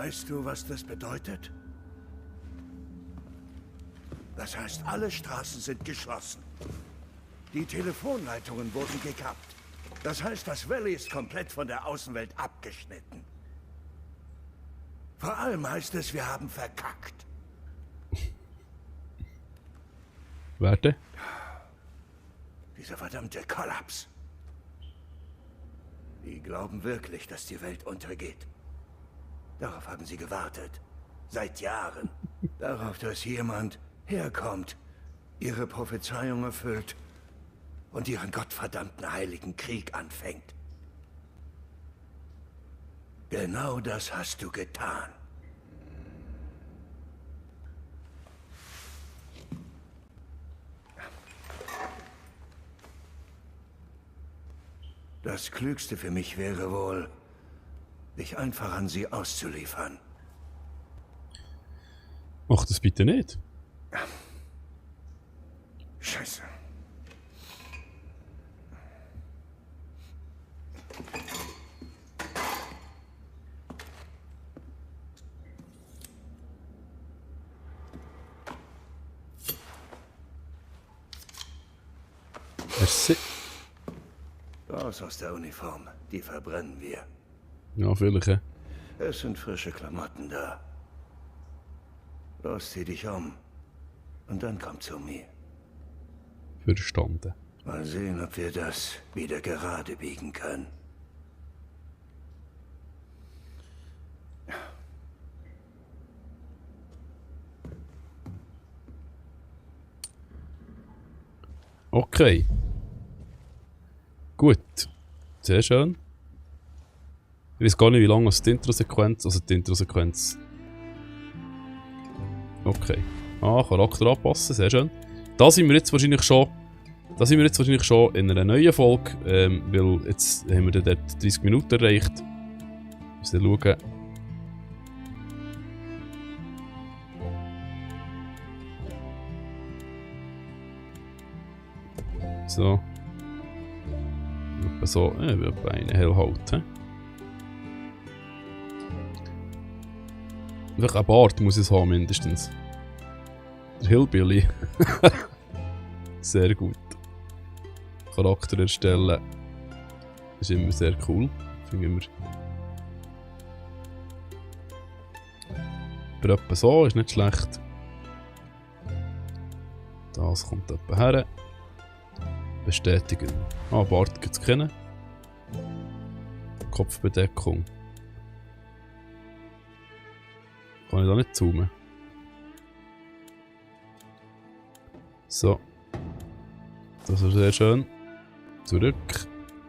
Weißt du, was das bedeutet? Das heißt, alle Straßen sind geschlossen. Die Telefonleitungen wurden gekappt. Das heißt, das Valley ist komplett von der Außenwelt abgeschnitten. Vor allem heißt es, wir haben verkackt. Warte. Dieser verdammte Kollaps. Die glauben wirklich, dass die Welt untergeht. Darauf haben sie gewartet. Seit Jahren. Darauf, dass jemand herkommt, ihre Prophezeiung erfüllt und ihren gottverdammten heiligen Krieg anfängt. Genau das hast du getan. Das Klügste für mich wäre wohl, dich einfach an sie auszuliefern. Mach das bitte nicht. Scheiße. Merci. Raus aus der Uniform. Die verbrennen wir. Ja, vielleicht, ja. Es sind frische Klamotten da. Los, zieh dich um. Und dann komm zu mir. Verstanden. Mal sehen, ob wir das wieder gerade biegen können. Okay. Gut. Sehr schön. Ich weiß gar nicht, wie lange die Intro-Sequenz... Also die Intro-Sequenz... Okay. Ah, Charakter anpassen, sehr schön. Da sind wir jetzt wahrscheinlich schon... Da sind wir jetzt wahrscheinlich schon in einer neuen Folge, weil jetzt haben wir dort 30 Minuten erreicht. Wir müssen schauen. So. Etwa so, wie etwa eine hell halten. Vielleicht ein Bart muss es haben, mindestens. Der Hillbilly. Sehr gut. Charakter erstellen ist immer sehr cool. Finden wir. Aber etwa so ist nicht schlecht. Das kommt etwa her. Bestätigen. Ah, Bart gibt es kennen. Kopfbedeckung. Kann ich da nicht zoomen? So. Das ist sehr schön. Zurück.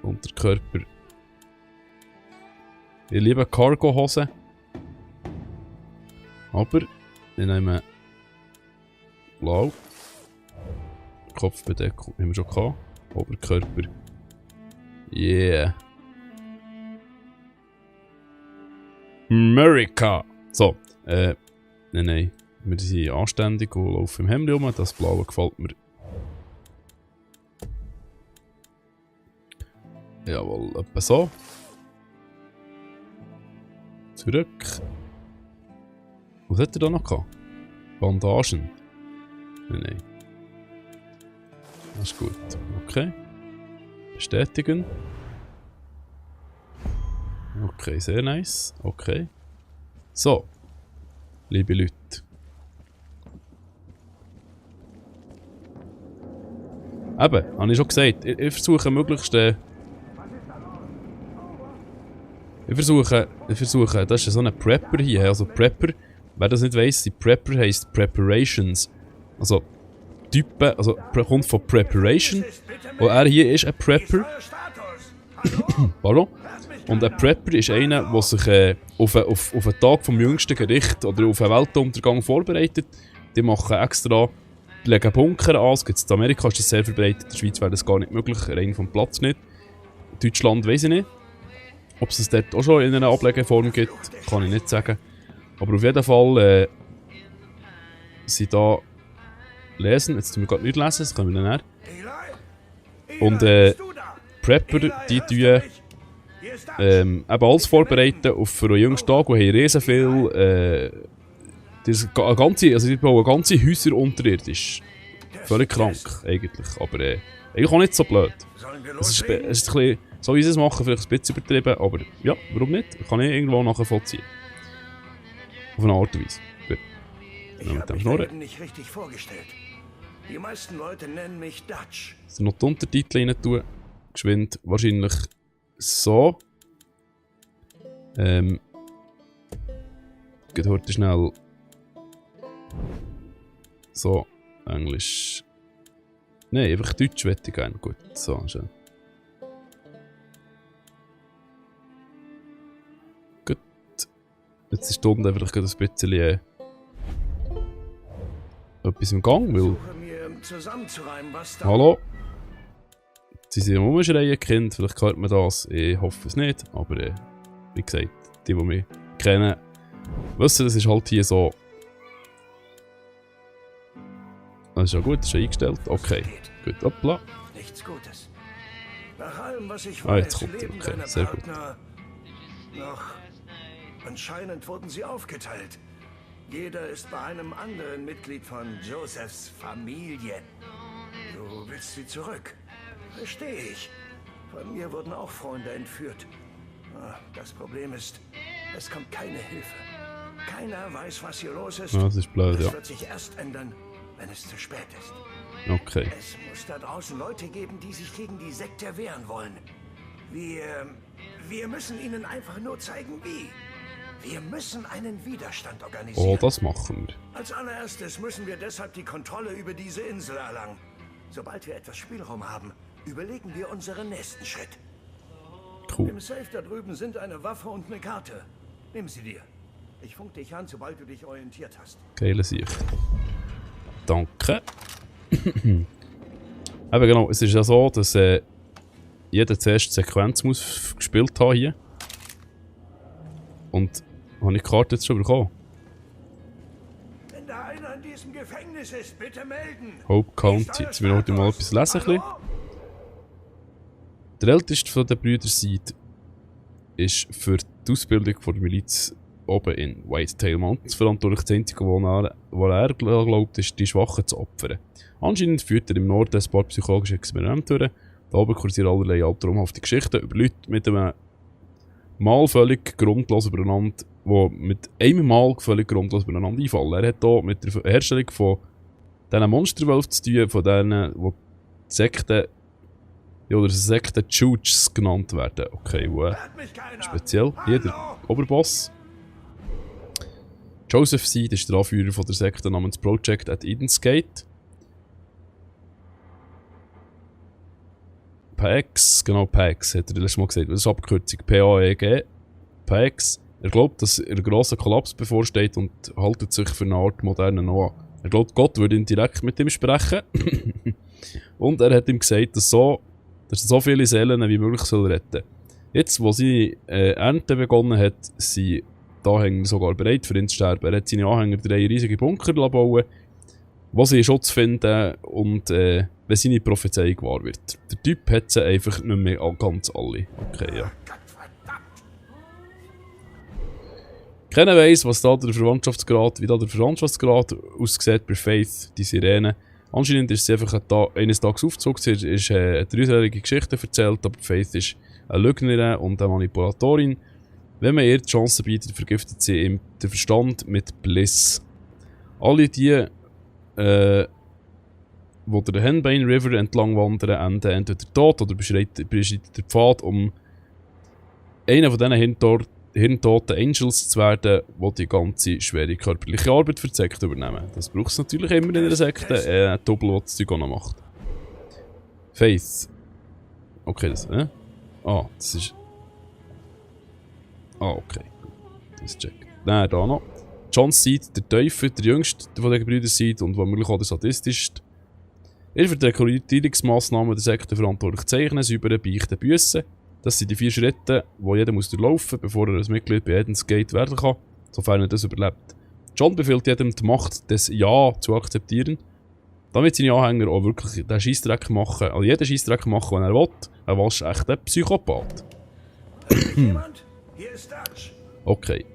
Unterkörper. Ich liebe Cargo-Hosen. Aber ich nehme blau. Kopfbedeckung haben wir schon gehabt. Oberkörper. Yeah. America! So. Nein. Wir sind anständig und laufen im Hemd rum. Das Blaue gefällt mir. Jawohl, etwa so. Zurück. Was hat er da noch gehabt? Bandagen. Nein. Das ist gut. Okay. Bestätigen. Okay, sehr nice. Okay. So. Liebe Leute. Eben, habe ich schon gesagt. Ich versuche möglichst... Ich versuche, das ist so ein Prepper hier. Also Prepper, wer das nicht weiss, die Prepper heisst Preparations. Also Typen, also kommt von Preparation. Und er hier ist ein Prepper. Pardon. Und ein Prepper ist einer, der sich auf einen Tag vom jüngsten Gericht oder auf einen Weltuntergang vorbereitet. Die machen extra, die legen Bunker an. Es gibt in Amerika ist das sehr verbreitet, in der Schweiz wäre das gar nicht möglich, rein vom Platz nicht. In Deutschland weiss ich nicht. Ob es dort auch schon in einer Ablegeform gibt, kann ich nicht sagen. Aber auf jeden Fall sie da lesen. Jetzt tun wir gerade nicht lesen, das können wir dann. Und Prepper, die tun eben alles vorbereiten auf einen jüngsten Tag und haben riesen viel, die bauen ganze Häuser unterirdisch. Völlig krank, eigentlich, aber eigentlich auch nicht so blöd. Es ist ein bisschen, so wie sie es machen, vielleicht ein bisschen übertrieben, aber ja, warum nicht? Kann ich irgendwo nachvollziehen. Auf eine Art und Weise. Gut. Ich habe mich da eben nicht richtig vorgestellt. Die meisten Leute nennen mich Dutch. Also noch die Untertitel rein tun. Geschwind. Wahrscheinlich so. Geht heute schnell. So. Englisch. Nein, einfach Deutsch hätte ich gerne. Gut, so schön. Gut. Jetzt ist die Stunde einfach ein bisschen etwas im Gang, weil... Hallo? Sie sind am Rumschreien, Kind, vielleicht hört man das. Ich hoffe es nicht, aber wie gesagt, die mich kennen, wissen, das ist halt hier so... Das ist ja gut, das ist ja eingestellt. Okay, gut, hoppla. Nichts Gutes. Nach allem, was ich weiß, jetzt kommt er. Okay, sehr gut. Noch anscheinend wurden sie aufgeteilt. Jeder ist bei einem anderen Mitglied von Josephs Familie. Du willst sie zurück. Verstehe ich. Von mir wurden auch Freunde entführt. Das Problem ist, es kommt keine Hilfe. Keiner weiß, was hier los ist. Ja, das ist blöd, ja. Das wird sich erst ändern, wenn es zu spät ist. Okay. Es muss da draußen Leute geben, die sich gegen die Sekte wehren wollen. Wir müssen ihnen einfach nur zeigen, wie. Wir müssen einen Widerstand organisieren. Oh, das machen wir. Als allererstes müssen wir deshalb die Kontrolle über diese Insel erlangen. Sobald wir etwas Spielraum haben, überlegen wir unseren nächsten Schritt. Cool. Im Safe da drüben sind eine Waffe und eine Karte. Nimm sie dir. Ich funk dich an, sobald du dich orientiert hast. Geile Sicht. Danke. Eben genau, es ist ja so, dass jeder zuerst die Sequenz muss gespielt haben hier. Und habe ich die Karte jetzt schon bekommen? Wenn da einer in diesem Gefängnis ist, bitte melden. Hope County. Jetzt will ich heute mal etwas lesen. Ein bisschen. Der älteste von den Brüdern Seed ist für die Ausbildung von der Miliz oben in Whitetail Mountains verantwortlich. Das Einzige, wo er glaubt, ist, die Schwachen zu opfern. Anscheinend führt er im Norden ein paar psychologische Experimente durch. Da oben kursieren allerlei albtraumhafte Geschichten über Leute mit einem Mal völlig grundlos übereinander, die mit einem Mal völlig grundlos übereinander einfallen. Er hat hier mit der Herstellung von diesen Monsterwölfen zu tun, von denen, die Sekten, ja, oder Sekten Juges genannt werden. Okay, speziell. Hier der Oberboss. Joseph Seed ist der Anführer von der Sekte namens Project at Eden's Gate. PAX, genau PAX, hat er letztes Mal gesagt. Das ist Abkürzung PAEG. PAX. Er glaubt, dass ein grosser Kollaps bevorsteht und haltet sich für eine Art modernen Noah. Er glaubt, Gott würde ihn direkt mit ihm sprechen. Und er hat ihm gesagt, dass er so viele Seelen wie möglich soll retten. Jetzt, wo seine Ernte begonnen hat, sind die Anhänger sogar bereit für ihn zu sterben. Er hat seine Anhänger 3 riesige Bunker bauen, wo sie in Schutz finden und wenn seine Prophezeiung wahr wird. Der Typ hat sie einfach nicht mehr ganz alle. Okay, ja. Keiner weiss, was da der Verwandtschaftsgrad, wie da der Verwandtschaftsgrad aussieht bei Faith, die Sirene. Anscheinend ist sie einfach eines Tages aufgezogen, sie ist eine 3-jährige Geschichte erzählt, aber Faith ist eine Lügnerin und eine Manipulatorin. Wenn man ihr die Chance bietet, vergiftet sie ihm den Verstand mit Bliss. Alle die, wo der Henbane River entlang wandern, enden entweder tot oder beschreitet der Pfad, um einer von diesen hirntoten Angels zu werden, die die ganze schwere körperliche Arbeit für die Sekte übernehmen. Das braucht es natürlich immer in einer Sekte, ein Doppel, der das Zeug auch noch macht. Faith. Okay, das, das ist... okay. Das checkt. Nein, da noch. John Seed, der Teufel, der jüngste von den Brüdern Seed und womöglich auch der sadistischste. Er für die Rekrutierungsmassnahmen der Sekte verantwortlich zeichnen, säubern, beichten, büssen. Das sind die 4 Schritte, die jeder muss durchlaufen muss, bevor er als Mitglied bei Eden's Gate werden kann, sofern er das überlebt. John befiehlt jedem die Macht des Ja zu akzeptieren, damit seine Anhänger auch wirklich den Scheissdreck machen, also jeden Scheissdreck machen, den er will. Er war echt ein Psychopath. jemand? Hier ist Dutch. Okay.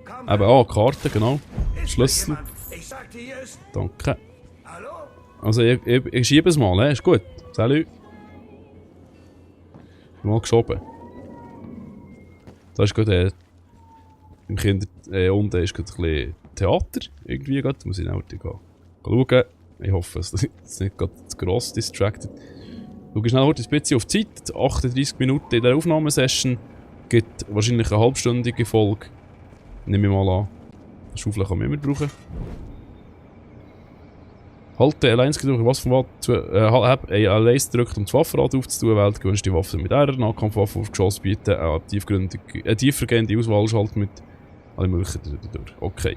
Komm, Eben, Karte, genau. ist Schlüssel. da jemand? Ich sagte, hier ist... Danke. Hallo? Also, ich schiebe es mal, ist gut. Salut. Mal geschoben. Da ist gerade im unten ist gerade ein bisschen Theater. Irgendwie gerade. Muss ich noch schauen. Ich hoffe, es ist nicht gerade zu gross distracted. Schau schnell heute ein bisschen auf die Zeit. 38 Minuten in der Aufnahmesession. Gibt wahrscheinlich eine halbstündige Folge. Nehme ich mal an. Die Schaufel kann man immer brauchen. Halte L1 gedrückt, was von L1 gedrückt, um das Waffenrad aufzutun, wählt gewünscht die Waffe mit R, Nahkampfwaffe auf Geschoss bieten, tiefergehende Auswahl schalten mit alle möglichen durch. Okay.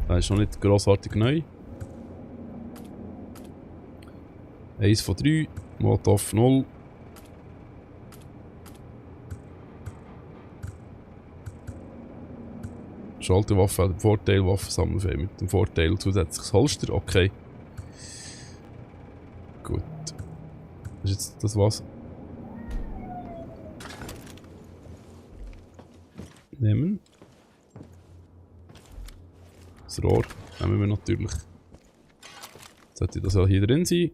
Das ist noch nicht grossartig neu. 1 von 3, Molotov 0. Schalterwaffe hat den Vorteil, Waffe sammeln mit dem Vorteil zusätzliches Holster, okay. Gut. Ist jetzt das was? Nehmen. Das Rohr nehmen wir natürlich. Sollte das auch hier drin sein?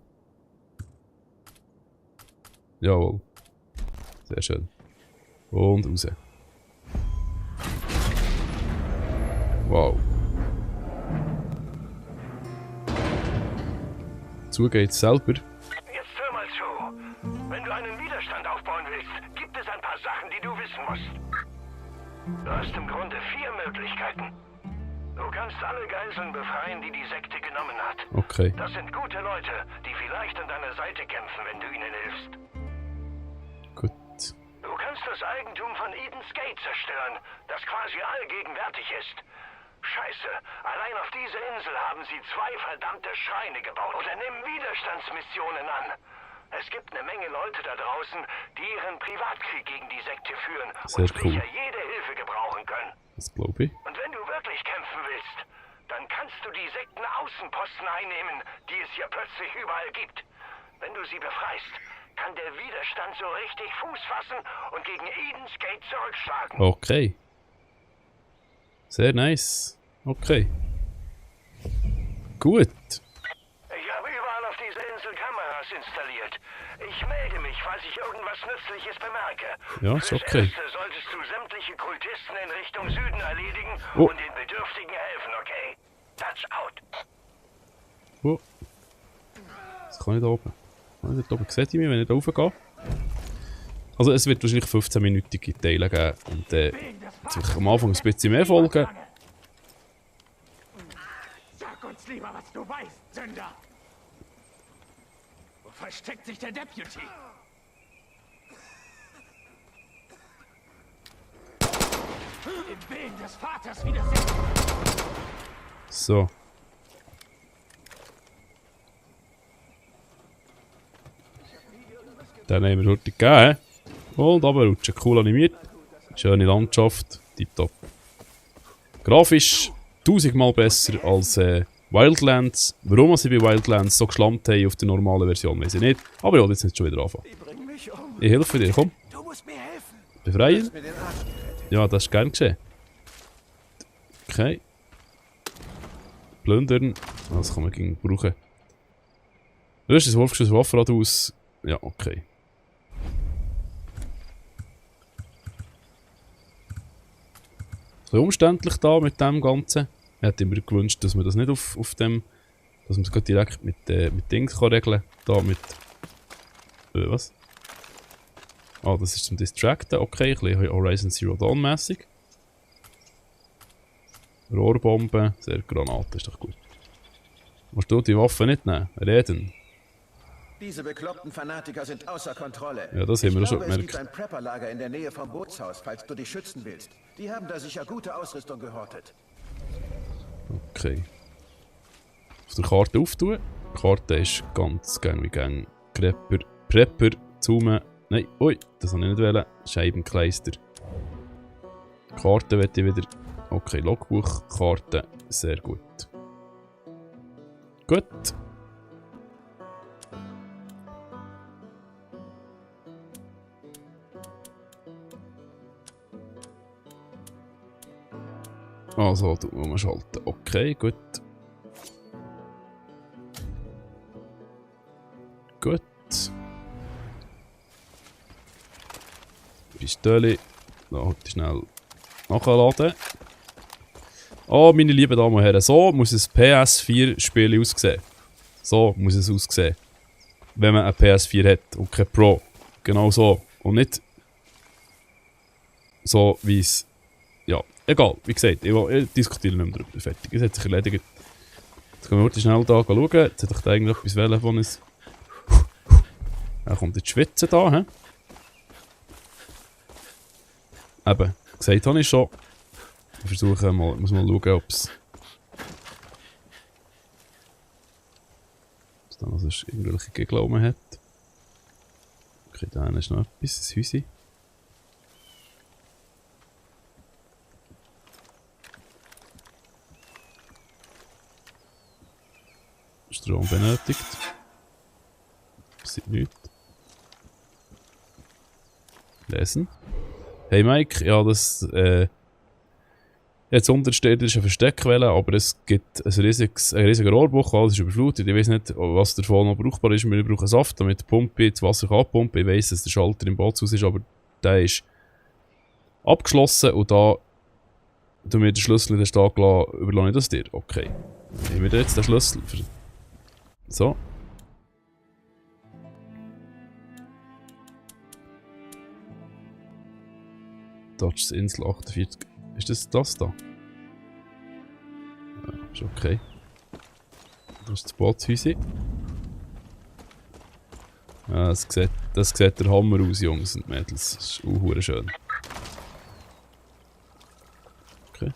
Jawohl. Sehr schön. Und raus. Wow. Zu geht's selber. Jetzt hör mal zu. Wenn du einen Widerstand aufbauen willst, gibt es ein paar Sachen, die du wissen musst. Du hast im Grunde 4 Möglichkeiten. Du kannst alle Geiseln befreien, die die Sekte genommen hat. Okay. Das sind gute Leute, die vielleicht an deiner Seite kämpfen, wenn du ihnen hilfst. Gut. Du kannst das Eigentum von Eden's Gate zerstören, das quasi allgegenwärtig ist. Scheiße, allein auf dieser Insel haben sie 2 verdammte Schreine gebaut. Oder nimm Widerstandsmissionen an. Es gibt eine Menge Leute da draußen, die ihren Privatkrieg gegen die Sekte führen Sehr und cool. sicher jede Hilfe gebrauchen können. Das glaube ich. Und wenn du wirklich kämpfen willst, dann kannst du die Sektenaußenposten einnehmen, die es hier plötzlich überall gibt. Wenn du sie befreist, kann der Widerstand so richtig Fuß fassen und gegen Eden's Gate zurückschlagen. Okay. Sehr nice. Okay. Gut. Ich habe überall auf dieser Insel Kameras installiert. Ich melde mich, falls ich irgendwas Nützliches bemerke. Ja, ist Fürs okay. Erste solltest du sämtliche Kultisten in Richtung Süden erledigen Oh. und den Bedürftigen helfen, okay? Touch out. Oh. Das kann ich da oben. Kann ich da oben? Seht ihr mich, wenn ich da raufgehe? Also es wird wahrscheinlich 15-minütige Teile geben und jetzt am Anfang ein bisschen mehr Folgen. Sag uns lieber, was du weißt, Sünder! Wo versteckt sich der Deputy? Im Willen des Vaters widersetzen! So. Dann haben wir heute gegeben. Und runterrutschen. Cool animiert. Schöne Landschaft. Tipptopp. Grafisch 1000-mal besser als Wildlands. Warum sie bei Wildlands so geschlampt haben auf der normalen Version, weiß ich nicht. Aber ja, jetzt sind schon wieder anfangen. Die bringen mich um. Ich helfe dir, komm. Du musst mir helfen. Befreien. Mir den Arsch gerettet. Ja, das ist gern geschehen. Okay. Plündern. Das kann man gegen brauchen. Du hast das Wolfschuss Waffenrad aus. Ja, okay. Ein bisschen umständlich da mit dem Ganzen. Ich hätte mir gewünscht, dass man das nicht auf dem. Dass man es gerade direkt mit Dings kann regeln kann. Da mit. Was? Ah, das ist zum Distracten. Okay, ein bisschen Horizon Zero Dawn mäßig. Rohrbomben, sehr Granaten, ist doch gut. Musst du die Waffe nicht nehmen? Reden. Diese bekloppten Fanatiker sind außer Kontrolle. Ja, das haben wir schon Es gemerkt. gibt ein Prepperlager in der Nähe vom Bootshaus, falls du dich schützen willst. Die haben da sicher gute Ausrüstung gehortet. Okay. Auf der Karte auftun. Die Karte ist ganz gang wie gang. Prepper, zoomen. Nein, ui, das habe ich nicht wollen. Scheibenkleister. Karte möchte ich wieder. Okay, Logbuch, Karte, sehr gut. Gut. Also, du musst schalten. Okay, gut. Gut. Pistole. Da heute schnell nachladen. Oh, meine lieben Damen und Herren, so muss ein PS4-Spiel aussehen. So muss es aussehen. Wenn man ein PS4 hat und kein Pro. Genau so. Und nicht so wie es. Ja, egal. Wie gesagt, ich diskutiere nicht mehr darüber. Fertig. Es hat sich erledigt. Jetzt können wir heute schnell da schauen. Jetzt hat doch da irgendetwas wählen von uns. Da kommt jetzt Schwitzen da, hä? Eben, gesagt habe ich schon. Ich versuche mal, muss mal schauen, ob es. Dass da noch irgendwelche Gegner oben hat. Okay, da ist noch etwas, ein Häuschen. Strom benötigt. Passiert nichts. Lesen. Hey Mike, ja, das jetzt untersteht, das ist eine Versteckquelle, aber es gibt ein riesiger Rohrbruch, alles ist überflutet. Ich weiß nicht, was davon noch brauchbar ist. Wir brauchen Saft, damit die Pumpe das Wasser abpumpen. Ich weiss, dass der Schalter im Bootshaus ist, aber der ist abgeschlossen und da du mir den Schlüssel in den Stag lassen, überlasse ich das dir. Okay. Nehmen wir jetzt den Schlüssel. So. Dutch's Insel 48. Ist das da? Ja, ist okay. Das ist das Bootshäuschen. Ja, das sieht der Hammer aus, Jungs und Mädels. Das ist auch schön. Okay.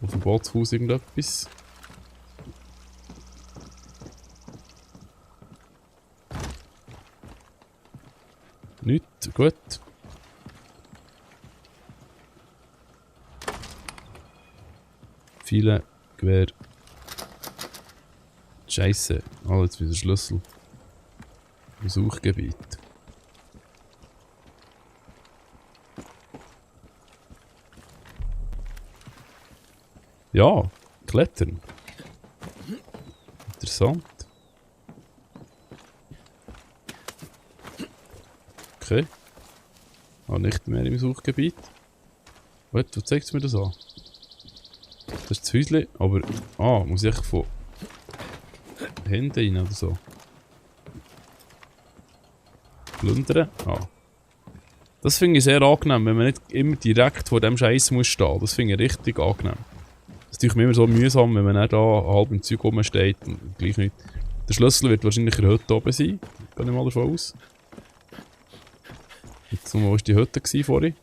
Auf dem Bootshaus irgendetwas. Nichts, gut. Viele Gewehr. Scheiße. Oh, jetzt wieder Schlüssel. Im Suchgebiet. Ja, klettern. Interessant. Okay. Ah, nicht mehr im Suchgebiet. Warte, wo zeigt es mir das an? Das ist das Häuschen, aber... Ah, muss ich von... Hinten rein oder so? Plündern? Ah. Das finde ich sehr angenehm, wenn man nicht immer direkt vor dem Scheiß muss stehen. Das finde ich richtig angenehm. Das ist mir immer so mühsam, wenn man nicht da halb im Zeug rumsteht und gleich nicht. Der Schlüssel wird wahrscheinlich in der Hütte oben sein. Gehe ich mal davon aus. Jetzt wo war die Hütte vorhin?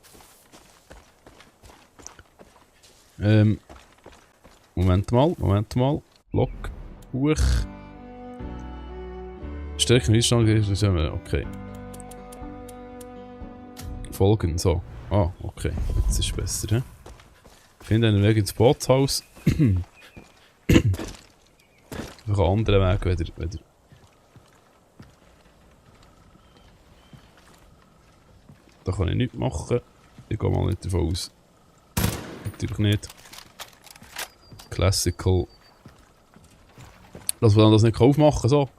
Moment mal. Block, Buch. Stärken Widerstand, okay. Folgen, so. Ah, okay. Jetzt ist es besser, he? Ich finde einen Weg ins Bootshaus. Einfach einen anderen Weg, weder. Da kann ich nichts machen. Ich gehe mal nicht davon aus. Natürlich nicht. Classical. Dass man das nicht aufmachen kann, so.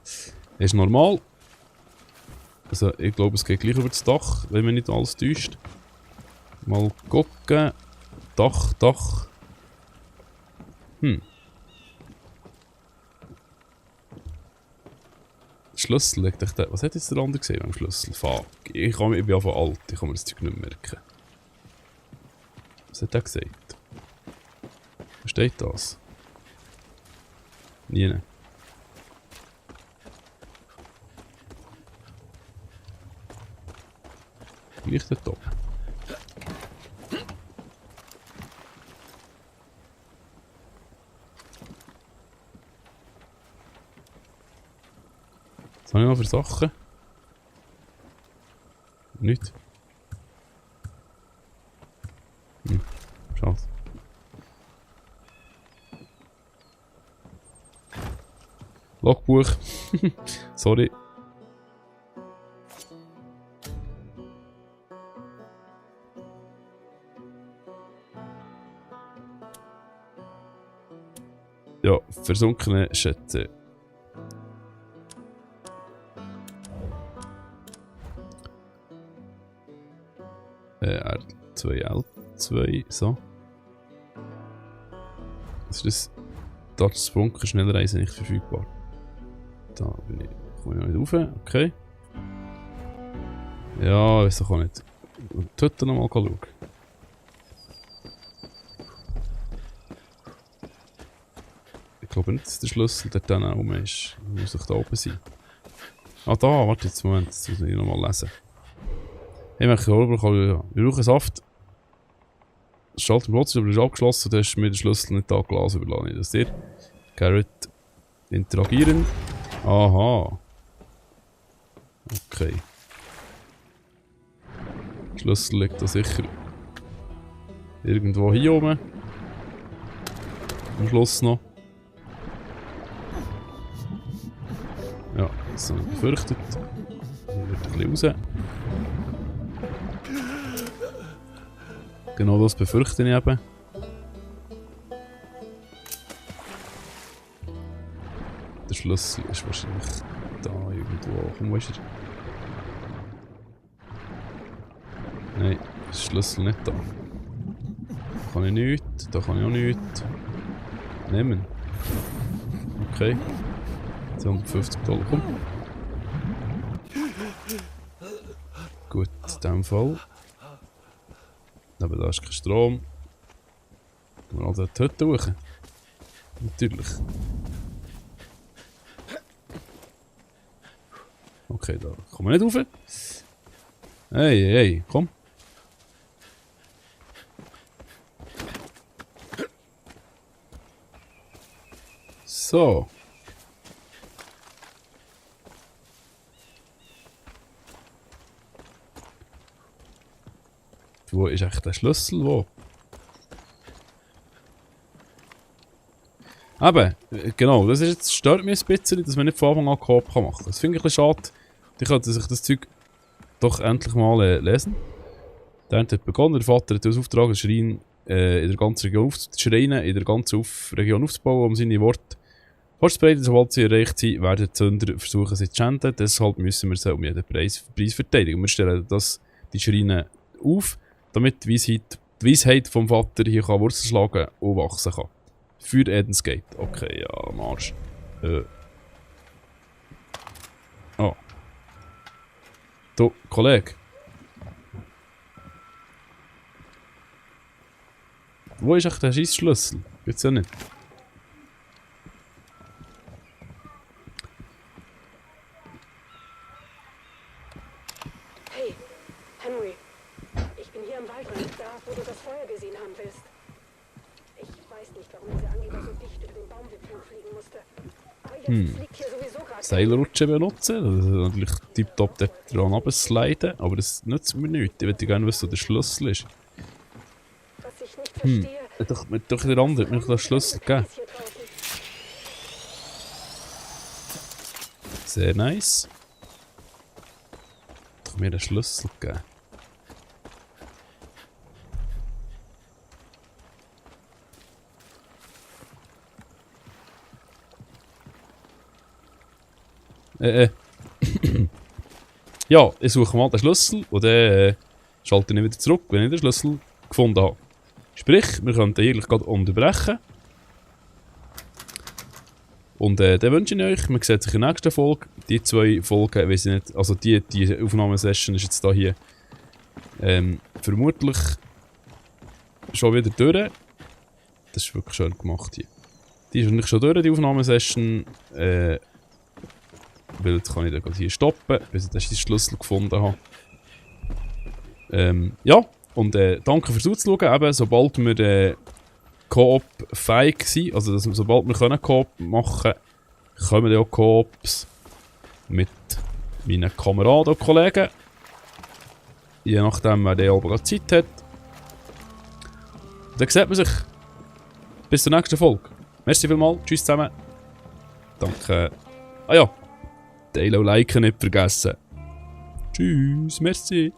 Ist normal. Also, ich glaube, es geht gleich über das Dach, wenn man nicht alles täuscht. Mal gucken. Dach. Schlüssel liegt echt da. Was hat jetzt der andere gesehen beim Schlüssel? Fuck. Ich bin einfach alt, ich kann mir das Zeug nicht merken. Was hat er gesagt? Wo steht das? Nie. Gleich der Top. Was habe ich noch für Sachen? Nicht. Schade. Logbuch. Sorry. versunkene Schätze. R2, L2, so. Was ist das? Da ist das Bunker Schnellreise nicht verfügbar. Da bin ich, komme ich noch nicht rauf, okay. Ja, weiß doch auch nicht. Und heute noch mal schauen. Ich glaube nicht, dass der Schlüssel dort dann auch ist. Muss doch da oben sein. Ah, da, warte jetzt, Moment, das muss ich noch mal lesen. Ich möchte wir brauchen Saft. Das Schalter im Prozess ist abgeschlossen, du hast mir den Schlüssel nicht angelassen, überlasse ich das dir. Carrot interagieren. Aha. Okay. Der Schlüssel liegt da sicher irgendwo hier oben. Am Schluss noch. Ja, das habe ich befürchtet. Hier wird ein bisschen raus. Genau das befürchte ich eben. Der Schlüssel ist wahrscheinlich da irgendwo. Komm, wo ist er? Nein, ist der Schlüssel nicht da. Da kann ich nichts, da kann ich auch nichts. Nehmen. Okay. 250 $, komm. Gut, in diesem Fall. Aber da ist kein Strom. Gehen wir also die Hütte hoch. Natürlich. Okay, da kommen wir nicht rauf. Hey, hey, komm. So. Wo ist echt der Schlüssel? Wo? Eben, genau, das ist jetzt, stört mich ein bisschen, dass man nicht von Anfang an Coop machen kann. Das finde ich ein bisschen schade. Die könnten sich das Zeug doch endlich mal lesen. Der Ernte hat begonnen, der Vater hat uns Auftrag, einen Schrein in der ganzen Region aufzubauen, um seine Worte vorzubereiten. Sobald sie erreicht sind, werden die Zünder versuchen, sie zu schänden. Deshalb müssen wir sie um jeden Preis verteidigen. Wir stellen die Schreine auf, damit die Weisheit vom Vater hier kann Wurzeln schlagen und wachsen kann. Für Eden's Gate. Okay, ja, am Arsch. Oh. Du, Kollege. Wo ist echt der Scheissschlüssel? Gibt's ja nicht. Hey, Henry. Ich bin hier im Wald und da, wo du das Feuer gesehen haben willst. Ich weiß nicht, warum dieser Angeber so dicht über den Baumwipfeln fliegen musste. Aber jetzt liegt hier sowieso gerade... Seilrutsche benutzen, das ist natürlich tiptop dort dran runtersliden, aber das nützt mir nichts. Ich würde gerne wissen, wo der Schlüssel ist. Was ich nicht verstehe... Doch der andere hat mir den Schlüssel gegeben. ist hier draußen. Sehr nice. Doch mir den Schlüssel gegeben. Ja, ich suche mal den Schlüssel und dann schalte ich wieder zurück, wenn ich den Schlüssel gefunden habe. Sprich, wir könnten eigentlich gerade unterbrechen. Und dann wünsche ich euch, man sieht sich in der nächsten Folge. Die 2 Folgen, weiß ich nicht, also die Aufnahmesession ist jetzt da hier vermutlich schon wieder durch. Das ist wirklich schön gemacht hier. Die ist eigentlich schon durch, die Aufnahmesession. Weil jetzt kann ich dann hier stoppen, bis ich den Schlüssel gefunden habe. Ja, und danke fürs Zuschauen. Eben, sobald wir Coop fähig sind, also sobald wir Coop machen können, kommen dann auch Coops mit meinen Kameraden und Kollegen. Je nachdem, wer der oben Zeit hat. Und dann sieht man sich. Bis zur nächsten Folge. Merci vielmals, tschüss zusammen. Danke. Ah ja. Teilen und liken nicht vergessen. Tschüss, merci.